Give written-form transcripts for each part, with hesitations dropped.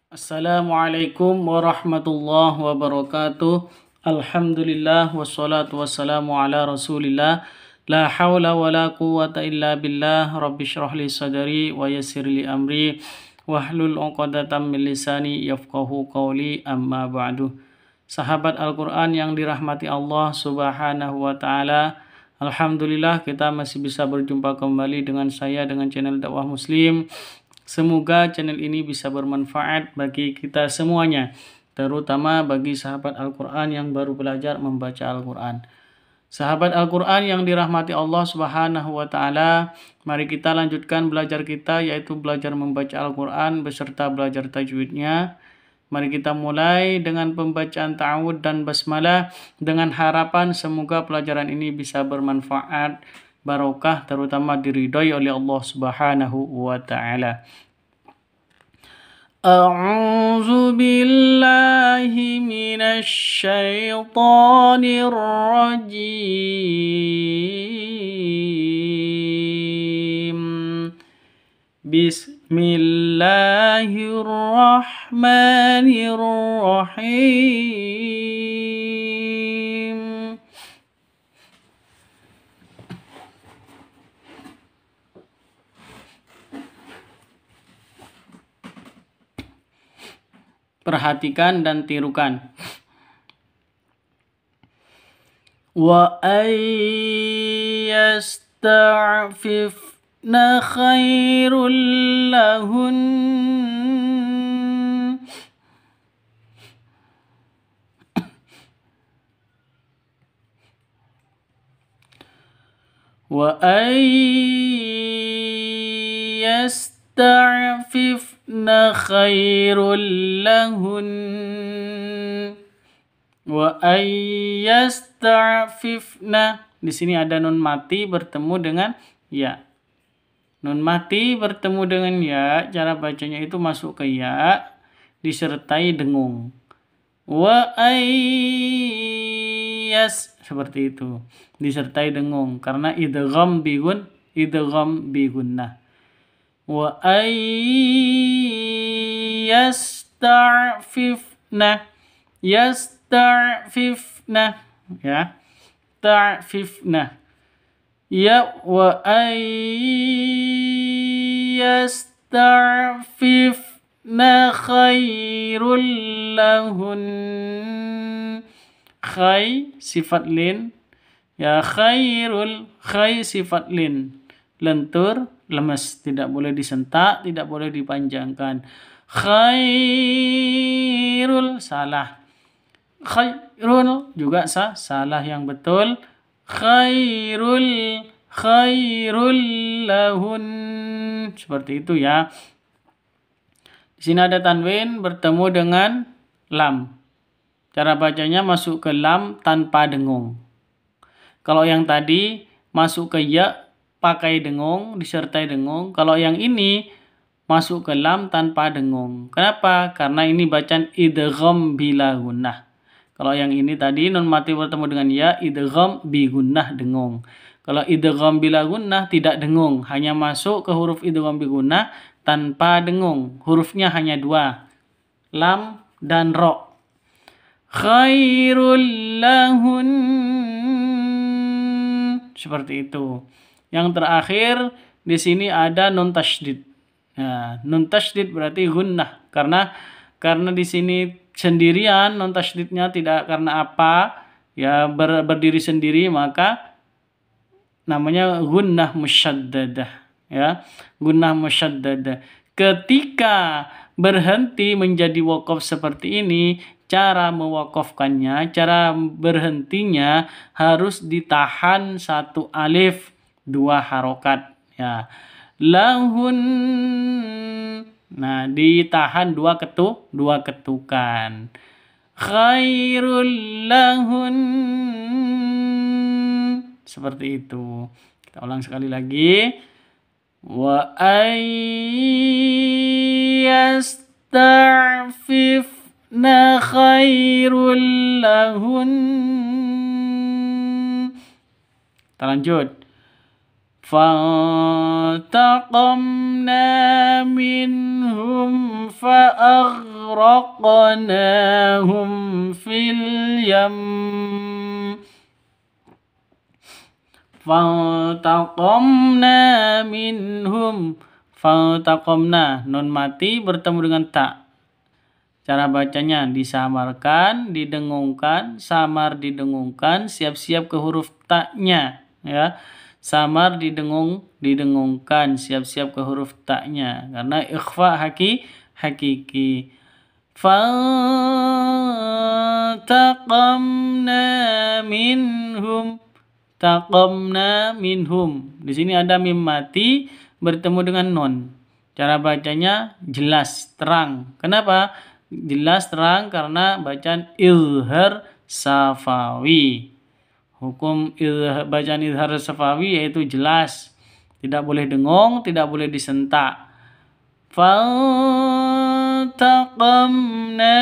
Assalamualaikum warahmatullahi wabarakatuh. Alhamdulillah wassalatu wassalamu ala rasulillah. La hawla wa la quwwata illa billah. Rabbi syrah li sadari wa yassir li amri wahlul 'uqdatam min lisani yafqahu qawli, amma ba'du. Sahabat Al-Quran yang dirahmati Allah subhanahu wa ta'ala, alhamdulillah kita masih bisa berjumpa kembali dengan saya dengan channel dakwah muslim. Semoga channel ini bisa bermanfaat bagi kita semuanya, terutama bagi sahabat Al-Quran yang baru belajar membaca Al-Quran. Sahabat Al-Quran yang dirahmati Allah subhanahu wa ta'ala, mari kita lanjutkan belajar kita, yaitu belajar membaca Al-Quran beserta belajar tajwidnya. Mari kita mulai dengan pembacaan ta'awud dan basmalah dengan harapan semoga pelajaran ini bisa bermanfaat, barokah, terutama diridhoi oleh Allah subhanahu wa ta'ala. A'udzu billahi minasy syaithanir rajim. Bismillahirrahmanirrahim. Perhatikan dan tirukan. Wa ayyasta'fifna khairul lahun. Wa ayyasta'fifna khairul lahun. Wa ayyasta'fifna. Di sini ada nun mati bertemu dengan ya. Nun mati bertemu dengan ya, cara bacanya itu masuk ke ya disertai dengung. Wa seperti itu, disertai dengung karena idgham bigunnah. Wa ayyasta'fifna, yasta'fifna ya, ta'fifna ya. Wa ayyasta'fifna khairul lahun. Khai sifat lin ya, khairul, khai sifat lin, lentur, lemes, tidak boleh disentak, tidak boleh dipanjangkan. Khairul salah, khairul juga salah yang betul. Khairul lahun, seperti itu ya. Di sini ada tanwin bertemu dengan lam. Cara bacanya masuk ke lam tanpa dengung. Kalau yang tadi masuk ke ya pakai dengung, disertai dengung. Kalau yang ini masuk ke lam tanpa dengung. Kenapa? Karena ini bacaan idgham bila gunnah. Kalau yang ini tadi nun mati bertemu dengan ya, idgham bi gunnah dengung. Kalau idgham bila gunnah tidak dengung, hanya masuk ke huruf idgham bi gunnah tanpa dengung. Hurufnya hanya dua, lam dan ro. Khairul lahun, seperti itu. Yang terakhir di sini ada nun tasydid. Nah, nun tasydid berarti gunnah karena di sini sendirian, nun tasydidnya tidak karena apa ya, berdiri sendiri, maka namanya gunnah musyaddadah ya, gunnah musyaddadah. Ketika berhenti menjadi waqaf seperti ini, cara mewakafkannya, cara berhentinya harus ditahan satu alif, dua harokat ya. Lahun, nah ditahan dua ketukan. Khairul lahun, seperti itu. Kita ulang sekali lagi. Wa ayyasta'fifna khairul lahun. Kita lanjut. فانتقمنا منهم فأغرقناهم في اليم فانتقمنا minhum. Fantaqomna, nun mati bertemu dengan ta. Cara bacanya disamarkan, didengungkan, samar didengungkan, siap-siap ke huruf ta-nya, ya. Samar didengungkan, siap-siap ke huruf ta-nya karena ikhfa hakiki. Fantaqamna minhum. Taqamna minhum. Di sini ada mim mati bertemu dengan nun. Cara bacanya jelas, terang. Kenapa? Jelas, terang karena bacaan izhar safawi. Hukum bacaan izhar safawi yaitu jelas. Tidak boleh dengung, tidak boleh disentak. Fantaqamna,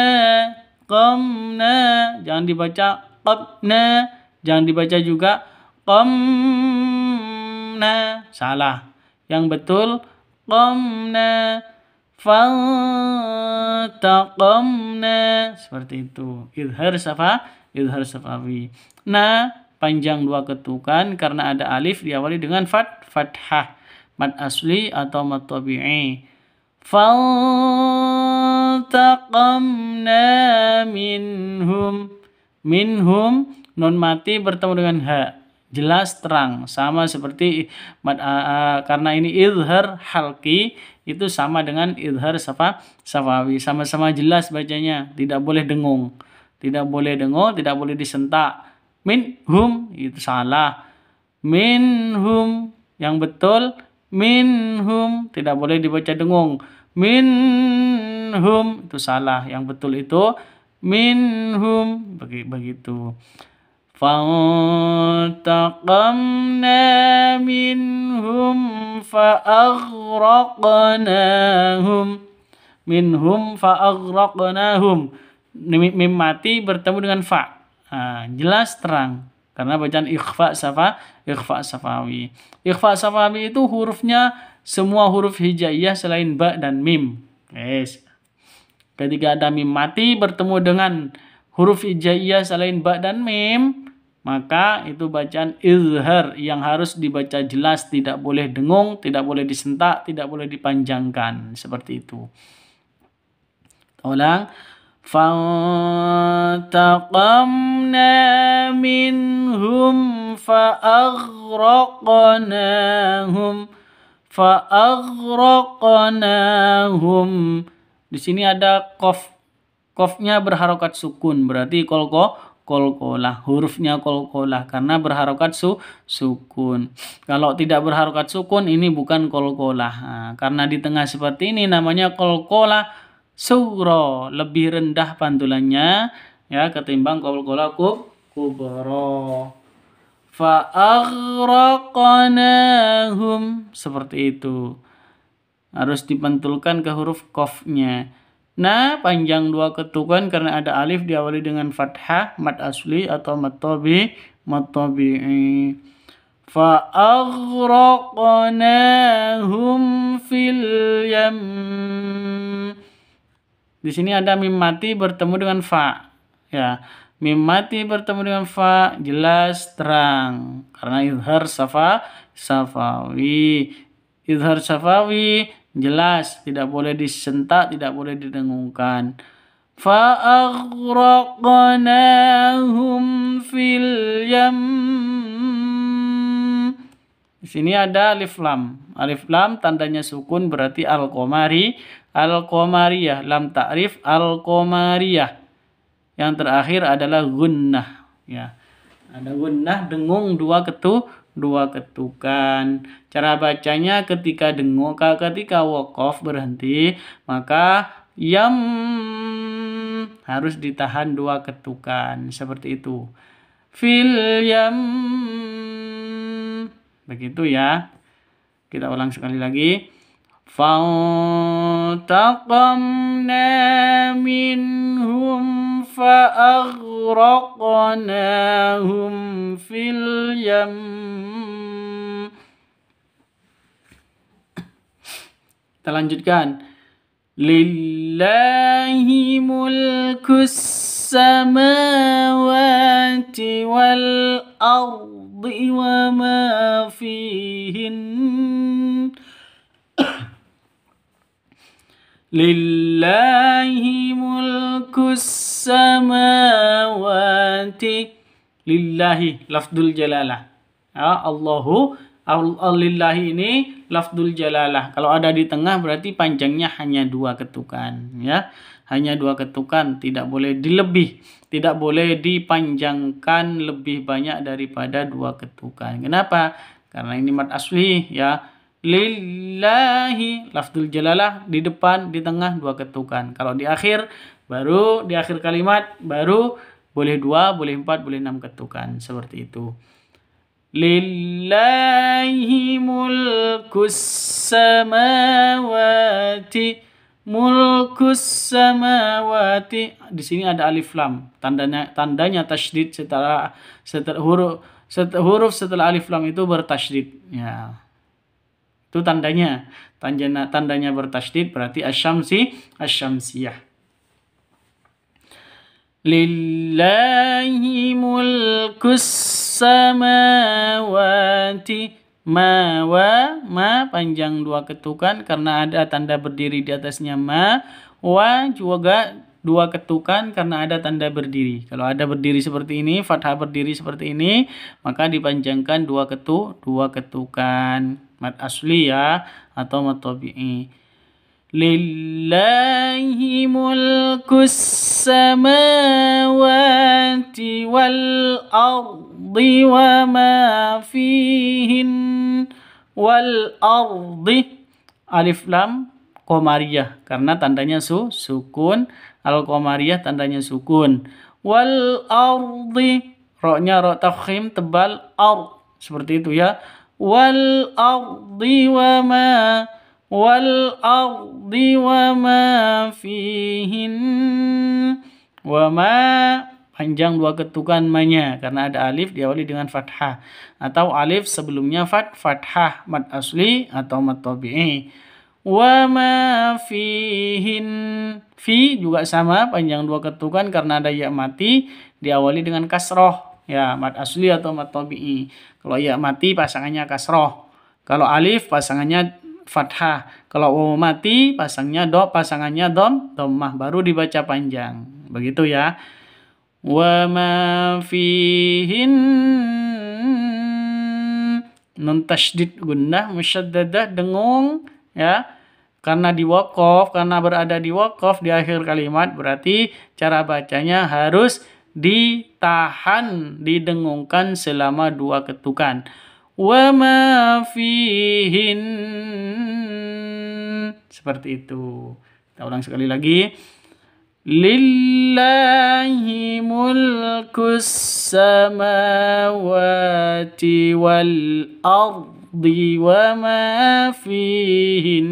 qamna, jangan dibaca qabna, jangan dibaca juga qamna, salah. Yang betul qamna, fantaqamna, seperti itu. Izhar safawi. Nah, panjang dua ketukan karena ada alif diawali dengan fathah, mad asli atau mad tabi'i. Fantaqamna minhum. Minhum, nun mati bertemu dengan ha. Jelas, terang, sama seperti karena ini izhar halqi, itu sama dengan izhar safawi, sama-sama jelas bacanya, tidak boleh dengung, tidak boleh disentak. Minhum itu salah. Minhum yang betul minhum, tidak boleh dibaca dengung. Minhum itu salah, yang betul itu minhum, begitu. Fantaqamna minhum fa'aghraqnahum. Minhum fa'aghraqnahum. Mim mati bertemu dengan fa. Jelas, terang karena bacaan ikhfa safawi. Ikhfa safawi itu hurufnya semua huruf hijaiyah selain ba dan mim. Yes. Ketika ada mim mati bertemu dengan huruf hijaiyah selain ba dan mim, maka itu bacaan izhar yang harus dibaca jelas, tidak boleh dengung, tidak boleh disentak, tidak boleh dipanjangkan, seperti itu. Ulang. Fantaqamna minhum fa'aghraqnahum. Di sini ada qaf. Qafnya berharokat sukun, berarti kolkolah. Hurufnya kolkolah karena berharokat sukun. Kalau tidak berharokat sukun ini bukan kolkolah. Karena di tengah seperti ini namanya kolkolah sugro, lebih rendah pantulannya ya ketimbang kolkolah kubro. Fa'aghraqnahum, seperti itu. Harus dipantulkan ke huruf qafnya. Nah, panjang dua ketukan karena ada alif diawali dengan fathah, mad asli atau mad tabi'i. Fa'aghraqnahum fil yam. Di sini ada mim mati bertemu dengan fa. Ya, mim mati bertemu dengan fa, jelas, terang karena izhar safawi. Izhar safawi jelas, tidak boleh disentak, tidak boleh didengungkan. Fa'aghraqnahum fil yam. Di sini ada alif lam. Alif lam tandanya sukun berarti al-qamariyah, lam ta'rif al-qamariyah. Yang terakhir adalah gunnah, ya. Ada gunnah, dengung dua ketukan. Cara bacanya ketika dengung, ketika waqaf berhenti, maka yam harus ditahan dua ketukan, seperti itu. Fil yam. Begitu ya. Kita ulang sekali lagi. Fantaqamna minhum fa'aghraqnahum. فأغرقناهم في اليم Kita lanjutkan. Lillahi mulkus samawati wal ardi wa ma fihin. Lillahi mulkus samawati. Lillahi lafdul jalalah. Ya, Allahu lillahi ini lafdul jalalah. Kalau ada di tengah berarti panjangnya hanya 2 ketukan, ya. Hanya 2 ketukan, tidak boleh dilebih, tidak boleh dipanjangkan lebih banyak daripada 2 ketukan. Kenapa? Karena ini mad asli, ya. Lillahi lafdul jalalah di depan, di tengah 2 ketukan. Kalau di akhir baru di akhir kalimat baru boleh 2, boleh 4, boleh 6 ketukan, seperti itu. Lillahi mulkus samawati. Mulkus samawati. Di sini ada alif lam. Tandanya tasydid setelah huruf setelah alif lam itu bertasydid. Ya. Itu tandanya. Tandanya bertasydid berarti asy-syamsiyah. Lillahi mulkus samawati. Ma panjang 2 ketukan karena ada tanda berdiri di atasnya ma. Wa juga 2 ketukan karena ada tanda berdiri. Kalau ada berdiri seperti ini, fathah berdiri seperti ini, maka dipanjangkan 2 ketukan. Mad asli, ya, atau mad tabi'i. Lillahi mulkus samawati wal ardi wa ma fihin. Wal ardi alif lam qamariyah karena tandanya sukun. Al qamariyah tandanya sukun. Wal ardi ro-nya ro tafkhim tebal, seperti itu, ya. Wal ardi wa ma. Wal ardi wa ma fihin. Wa ma panjang 2 ketukan ma-nya karena ada alif diawali dengan fathah atau alif sebelumnya fathah mad asli atau mad tabi'i. Wa ma fihin. Fi juga sama panjang 2 ketukan karena ada ya mati diawali dengan kasroh, ya, mad asli atau mad tabi'i. Kalau ya mati pasangannya kasroh. Kalau alif pasangannya fathah. Kalau waw mati pasangannya dhammah baru dibaca panjang. Begitu, ya. Wa ma fihin. Nun tasydid gunnah musyaddadah dengung, ya. Karena berada di waqaf di akhir kalimat berarti cara bacanya harus ditahan, didengungkan selama 2 ketukan. Wa ma fihin. Seperti itu. Kita ulang sekali lagi. Lillahi mulkus samawati wal ardi wa ma fihin.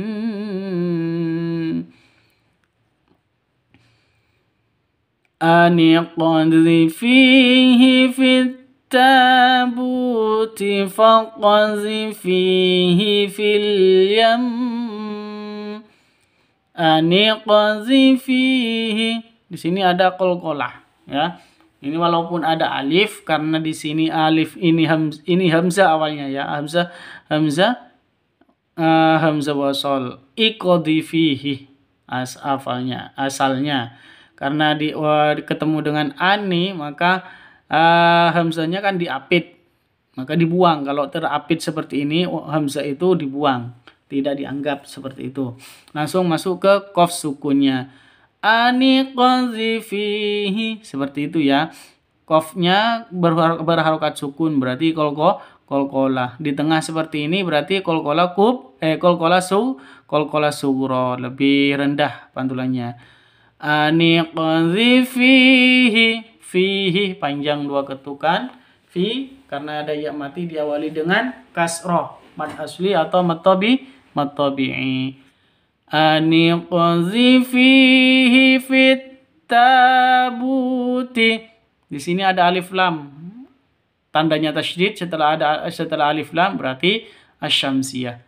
Aniqadhi fihi fit tabuti faqazifihi fil yam. Aniqazifihi. Di sini ada qalqalah, ya. Ini walaupun ada alif karena di sini alif ini hamzah awalnya, ya. Hamzah wasal. Iqadhifihi asalnya. Karena ketemu dengan ani maka hamzahnya kan diapit, maka dibuang. Kalau terapit seperti ini hamzah itu dibuang, tidak dianggap seperti itu. Langsung masuk ke qaf sukunnya. Aniqazifihi, seperti itu, ya. Qafnya berharokat sukun berarti qalqalah. Di tengah seperti ini berarti qalqalah sughra, lebih rendah pantulannya. Aniqazifihi. Fihi panjang 2 ketukan. Fi karena ada ya mati diawali dengan kasroh, mad asli atau mad tabi'i. Aniqazifihi fit tabuti. Di sini ada alif lam. Tandanya tasydid setelah alif lam berarti asy-syamsiyah.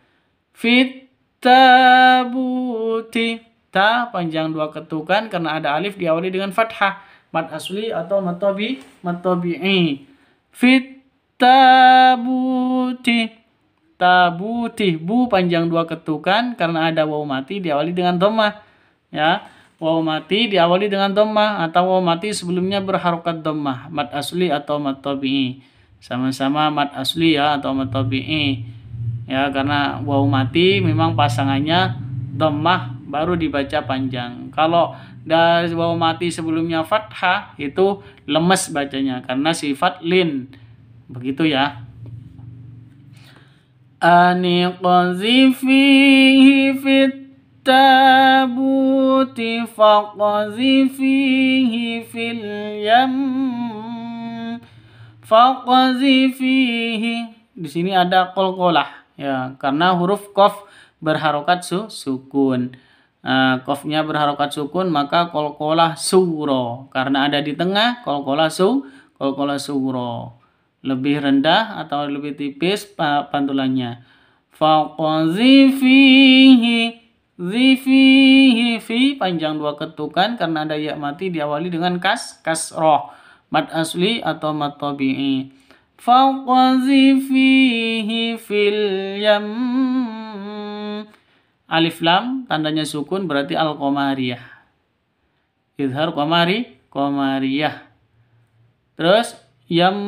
Fit tabuti. Ta panjang 2 ketukan karena ada alif diawali dengan fathah. Mad asli atau mad tabi'i. Fit tabuti. Tabuti. Bu panjang 2 ketukan karena ada waw mati diawali dengan dhammah. Ya. Waw mati diawali dengan dhammah atau waw mati sebelumnya berharokat dhammah. Mad asli atau mad tabi'i. Sama-sama mad asli ya atau mad tabi'i. Ya, karena waw mati memang pasangannya dhammah baru dibaca panjang. Kalau dari waw mati sebelumnya fathah itu lemes bacanya karena sifat lin. Begitu ya. Aniqzi fihi fit tabuti faqzi fihi fil yam faqzi fihi. Di sini ada qalqalah ya, karena huruf qaf berharokat sukun. Qafnya berharokat sukun maka qalqalah sugro. Karena ada di tengah qalqalah sugro. Lebih rendah atau lebih tipis pantulannya. Faqzi fihi fi panjang 2 ketukan karena ada ya mati diawali dengan kasroh. Mad asli atau mad tabi'i. Faqzi fihi fil yam. Alif lam tandanya sukun berarti al-qamariyah. Izhar qamariyah. Terus yam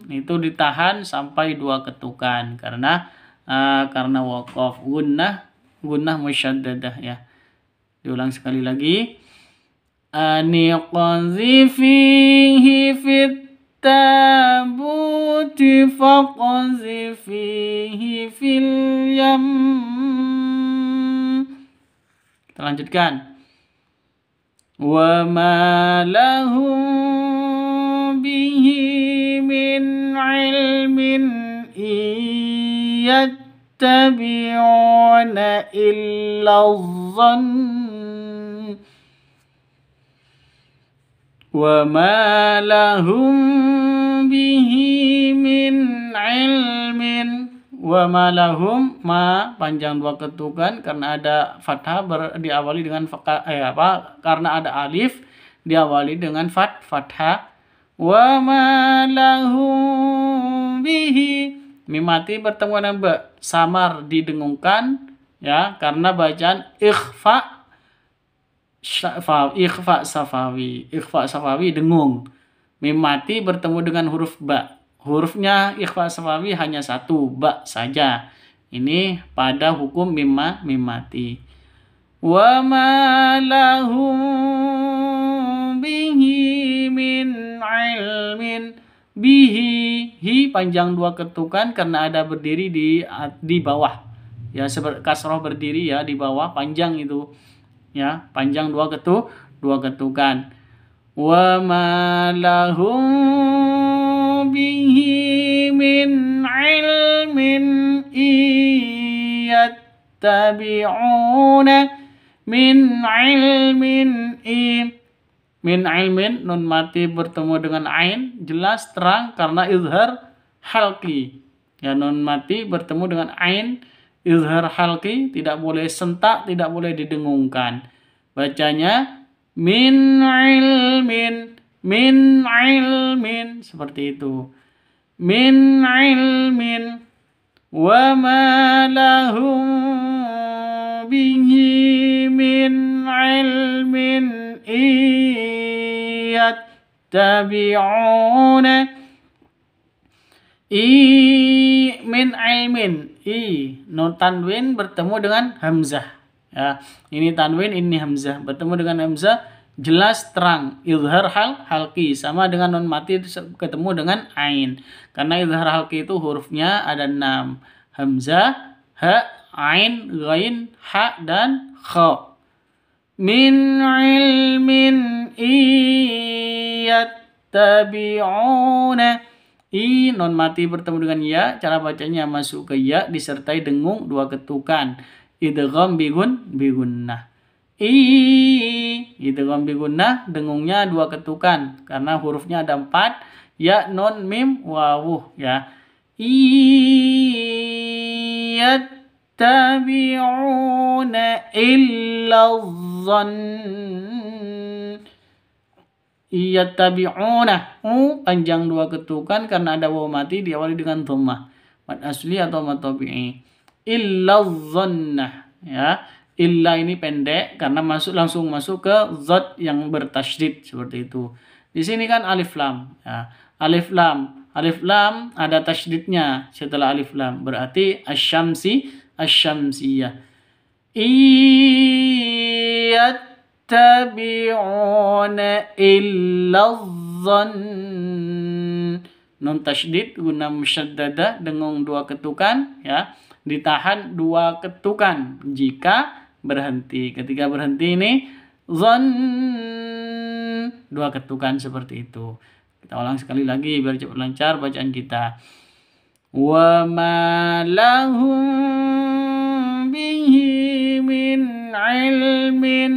itu ditahan sampai 2 ketukan karena waqaf gunnah musyaddadah ya. Diulang sekali lagi. Aniqzi fihi fit tabuti faqzi fihi fil yam. Kita lanjutkan. Wa ma lahum bihi min ilmin yattabi'una illa dhann. Wa ma lahum bihi min ilmin. Wa ma lahum, ma panjang 2 ketukan karena ada fathah diawali dengan karena ada alif diawali dengan fathah. Wa ma lahum bihi. Mim mati bertemu dengan ba, samar didengungkan ya karena bacaan ikhfa safawi dengung. Mim mati bertemu dengan huruf ba. Hurufnya ikhfa safawi hanya 1, ba saja. Ini pada hukum mim mati. Wa ma lahum bihi min ilmin. Bihi, hi panjang 2 ketukan karena ada berdiri di bawah. Ya, kasroh berdiri ya di bawah, panjang itu. Ya, panjang 2 ketukan. Wa ma lahum bihi min ilmin yattabi'una min ilmin min ilmin. Nun mati bertemu dengan ain jelas terang karena izhar halqi. Ya, nun mati bertemu dengan ain izhar halqi, tidak boleh sentak, tidak boleh didengungkan. Bacanya min ilmin seperti itu. Min ilmin wa ma lahum bihi min ilmin yattabi'una min ilmin. Nun tanwin bertemu dengan hamzah ya. Ini tanwin, ini hamzah bertemu dengan hamzah jelas terang. Izhar halqi sama dengan nun mati ketemu dengan ain. Karena izhar halqi itu hurufnya ada 6. Hamzah, ha, ain, ghain, ha dan kha. Min ilmin yattabi'una. Non mati bertemu dengan ya, cara bacanya masuk ke ya disertai dengung 2 ketukan. Idgham bigunnah. Idgham bigunnah dengungnya 2 ketukan karena hurufnya ada 4, ya, non, mim, wawuh ya. yattabi'una illa dhann. Yattabi'una, panjang dua ketukan karena ada waw mati diawali dengan dhammah, mad asli atau mad tabi'i. Illa dhanna, ya. Illa ini pendek karena langsung masuk ke zat yang bertasydid seperti itu. Di sini kan alif lam, ya. Alif lam ada tasydidnya setelah alif lam, berarti asyamsiyah. Yattabi'una illa dhann. Nun tasydid guna musyaddada dengan dua ketukan, ya. Ditahan dua ketukan jika berhenti. Ketika berhenti ini dhann, dua ketukan seperti itu. Kita ulang sekali lagi biar cepat lancar bacaan kita. Wa ma lahum bihi min ilmin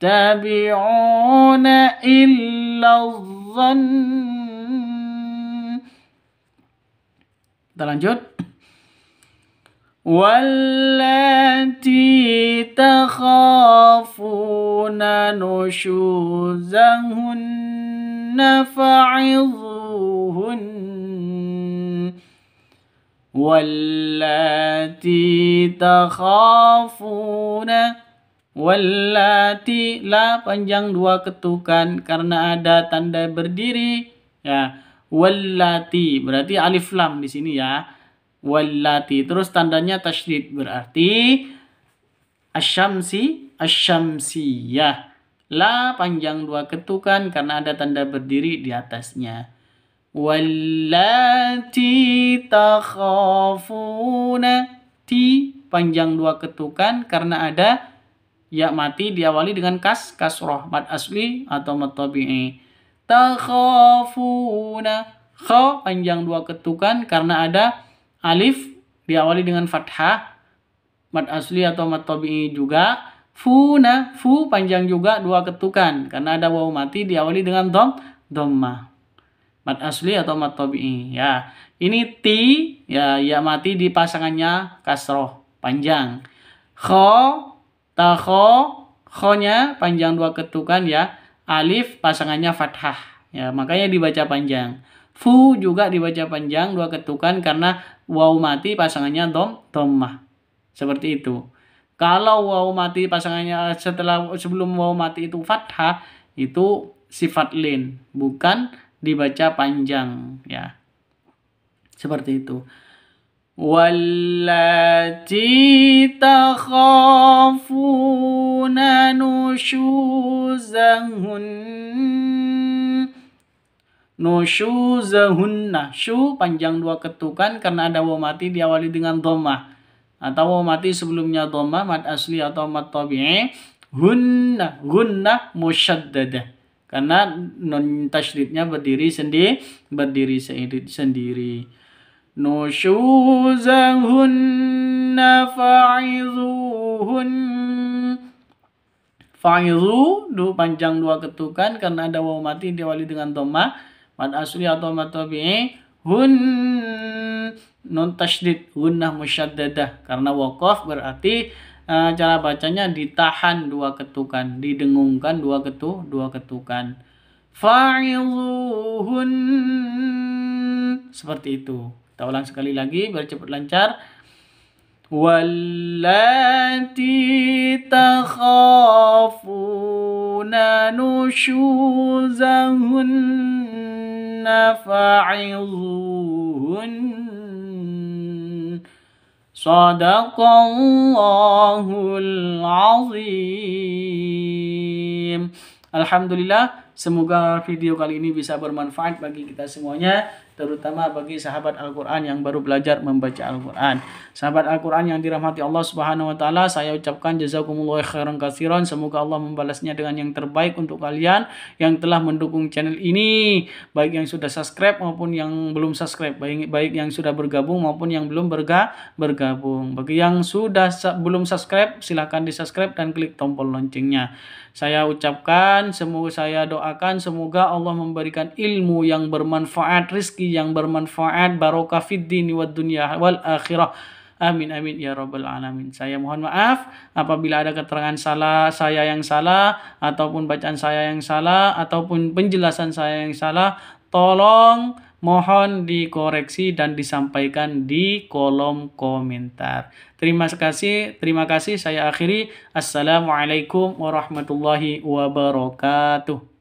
yattabi'una illa dhann. Kita lanjut. Wallati takhafuna nushuzahunna fa'idhuhun. Wallati takhafuna, wallati, la panjang dua ketukan karena ada tanda berdiri, ya. Wallati berarti alif lam di sini, ya. Wallati terus tandanya tasydid berarti asyamsiyah. La panjang dua ketukan karena ada tanda berdiri di atasnya. Wallati takhafuna, ti panjang dua ketukan karena ada ya mati diawali dengan kasroh, mad asli atau mad tabi'i. Takhafuna, kha panjang dua ketukan karena ada alif diawali dengan fathah, mad asli atau mad tabi'i juga. Funa, fu panjang juga dua ketukan karena ada waw mati diawali dengan dhammah, mad asli atau mad tabi'i, ya. Ini ti, ya mati di pasangannya kasroh panjang. Kha, kho-nya panjang dua ketukan, ya. Alif pasangannya fathah, ya, makanya dibaca panjang. Fu juga dibaca panjang dua ketukan karena waw mati pasangannya dhammah. Seperti itu. Kalau waw mati pasangannya sebelum waw mati itu fathah, itu sifat lin, bukan dibaca panjang, ya. Seperti itu. Wallati takhafuna nushuzahunna, syu panjang dua ketukan karena ada waw mati diawali dengan dhammah atau waw mati sebelumnya dhammah, mad asli atau mad tabi'i. Hunna musyaddadah karena nun tasydidnya berdiri sendiri. Nushuzahunna fa'idhuhun. Fa'idhu, panjang dua ketukan karena ada waw mati diawali dengan dhammah, mad asli atau mad tabi'i. Hun, nun tasydid, gunnah musyaddadah karena waqaf berarti cara bacanya ditahan dua ketukan, didengungkan dua ketukan. Fa'idhuhun, seperti itu. Kita ulang sekali lagi biar cepat lancar. Wallati takhafuna nushuzahunna fa'idhuhun. Shadaqallahul azim. Alhamdulillah, semoga video kali ini bisa bermanfaat bagi kita semuanya, terutama bagi sahabat Al-Quran yang baru belajar membaca Al-Quran. Sahabat Al-Quran yang dirahmati Allah Subhanahu wa Ta'ala, saya ucapkan jazakumullah khairan katsiran. Semoga Allah membalasnya dengan yang terbaik untuk kalian yang telah mendukung channel ini, baik yang sudah subscribe maupun yang belum subscribe, baik yang sudah bergabung maupun yang belum bergabung. Bagi yang sudah belum subscribe, silahkan di subscribe dan klik tombol loncengnya. Saya ucapkan, saya doakan semoga Allah memberikan ilmu yang bermanfaat, rezeki rezeki yang bermanfaat, barokah fid dini wad dunya wal akhirah. Amin amin ya rabbal alamin. Saya mohon maaf apabila ada keterangan saya yang salah, ataupun bacaan saya yang salah, ataupun penjelasan saya yang salah. Tolong mohon dikoreksi dan disampaikan di kolom komentar. Terima kasih. Saya akhiri. Assalamualaikum warahmatullahi wabarakatuh.